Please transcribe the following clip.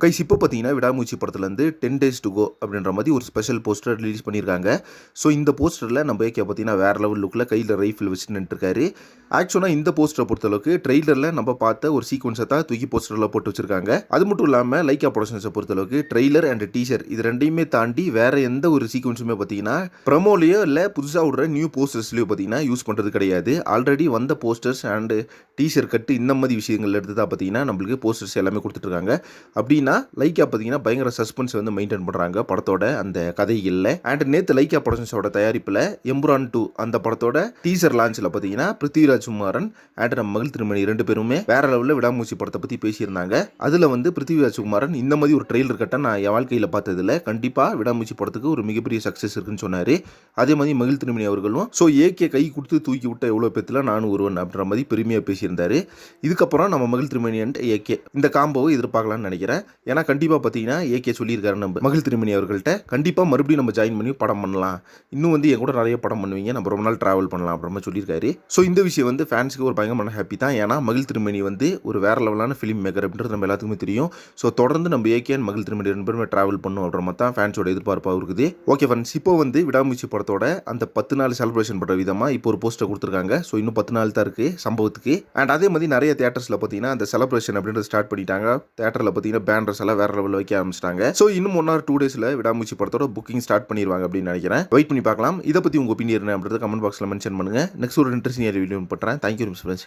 Guys இப்போ பார்த்தீங்கன்னா விடாமுயற்சி படத்துலேருந்து 10 days to go அப்படின்ற மாதிரி ஒரு ஸ்பெஷல் போஸ்டர் ரிலீஸ் பண்ணியிருக்காங்க. ஸோ இந்த போஸ்டரில் நம்ம ஏகே பார்த்தீங்கன்னா வேறு லெவல் லுக்கில் கையில் ரைஃபிள் வச்சு நின்றுருக்காரு. ஆக்சுவலாக இந்த போஸ்டரை பொறுத்தளவுக்கு ட்ரெய்லரில் நம்ம பார்த்த ஒரு சீக்வன்ஸை தான் தூக்கி போஸ்டரில் போட்டு வச்சிருக்காங்க. அது மட்டும் இல்லாமல் லைக்கா ப்ரொடக்ஷன்ஸை பொறுத்தளவுக்கு ட்ரெய்லர் அண்ட் டீசர் இது ரெண்டையுமே தாண்டி வேறு எந்த ஒரு சீக்வன்ஸுமே பார்த்தீங்கன்னா ப்ரமோலையோ இல்லை புதுசாக விடுற நியூ போஸ்டர்ஸ்லையோ பார்த்தீங்கன்னா யூஸ் பண்ணுறது கிடையாது. ஆல்ரெடி வந்த போஸ்டர்ஸ் அண்டு டீசர் கட்டு இந்த மாதிரி விஷயங்கள் எடுத்து தான் பார்த்தீங்கன்னா நம்மளுக்கு போஸ்டர்ஸ் எல்லாமே கொடுத்துட்ருக்காங்க. அப்படின்னா லைக்கா பார்த்தீங்கன்னா பயங்கர சஸ்பென்ஸ் வந்து மெயின்டைன் பண்ணுறாங்க படத்தோட அந்த கதைகளில். அண்ட் நேற்று லைக்கா ப்ரொடக்ஷன்ஸோட தயாரிப்பில் எம்புரான் 2 அந்த படத்தோட டீசர் லான்ச்சில் பார்த்தீங்கன்னா பிருத்திவிராஜ் குமாரன் அண்ட் நம்ம மகிழ் திருமணி ரெண்டு பேருமே வேற லெவலில் விடாமுயற்சி படத்தை பற்றி பேசியிருந்தாங்க. அதில் வந்து பிருத்திவிராஜ் குமாரன் இந்த மாதிரி ஒரு ட்ரெய்லர் கட்ட நான் என் வாழ்க்கையில் பார்த்ததில்ல, கண்டிப்பாக விடாமுயற்சி படத்துக்கு ஒரு மிகப்பெரிய சக்ஸஸ் இருக்குன்னு சொன்னார். அதே மாதிரி மகிழ் திருமணி அவர்களும் ஸோ ஏகே கை கொடுத்து தூக்கி விட்ட எவ்வளோ பேத்துல நானும் ஒருவன் அப்படின்ற மாதிரி பெருமையாக பேசியிருந்தாரு. இதுக்கப்புறம் நம்ம மகிழ் திருமணி அண்ட் ஏகே இந்த காம்போவை எதிர்பார்க்கலாம்னு நினைக்கிறேன். ஏன்னா கண்டிப்பாக பார்த்தீங்கன்னா ஏகே சொல்லியிருக்காரு நம்ம மகிழ் திருமணி அவர்கள்ட்ட, கண்டிப்பாக மறுபடியும் நம்ம ஜாயின் பண்ணி படம் பண்ணலாம், இன்னும் வந்து என் கூட நிறைய படம் பண்ணுவீங்க, நம்ம ரொம்ப நாள் ட்ராவல் பண்ணலாம் அப்படின்ற மாதிரி சொல்லியிருக்காரு. ஸோ இந்த விஷயம் வந்து ஃபேன்ஸுக்கு ஒரு பயங்கரமான ஹாப்பி தான். ஏன்னா மகிழ் திருமணி வந்து ஒரு வேற லெவலான ஃபிலிம் மேக்கர் அப்படின்றது நம்ம எல்லாத்துக்குமே தெரியும். ஸோ தொடர்ந்து நம்ம ஏகே அண்ட் மகிழ் திருமணி ரெண்டு பேருமே ட்ராவல் பண்ணும் அப்படின்ற மாதிரி தான் ஃபேன்ஸோட எதிர்பார்ப்பாக இருக்குது. ஓகே ஃப்ரெண்ட்ஸ், இப்போ வந்து விடாமுயற்சி படத்தோட அந்த 10 நாள் செலிப்ரேஷன் பண்ணுற விதமாக இப்போ ஒரு போஸ்டர் கொடுத்துருக்காங்க. ஸோ இன்னும் 10 நாள் தான் இருக்குது சம்பவத்துக்கு. அண்ட் அதே மாதிரி நிறைய தியேட்டர்ஸில் பார்த்தீங்கன்னா அந்த செலிப்ரேஷன் அப்படின்றது ஸ்டார்ட் பண்ணிட்டாங்க. தியேட்டரில் பார்த்தீங்கன்னா பேனர்ஸ் எல்லாம் வேற லெவலில் வைக்க ஆரம்பிச்சிட்டாங்க. ஸோ இன்னும் 1 or 2 daysல விடாமுயற்சி படத்தோட புக்கிங் ஸ்டார்ட் பண்ணிடுவாங்க அப்படின்னு நினைக்கிறேன். வெயிட் பண்ணி பார்க்கலாம். இதை பற்றி உங்கள் ஒப்பீனியன் என்ன அப்படின்றத கமெண்ட் பாக்ஸில் மென்ஷன் பண்ணுங்கள். நெக்ஸ்ட் ஒரு இன்ட்ரெஸ்டிங் வீடியோ பண்ணுறேன். Thank you friends.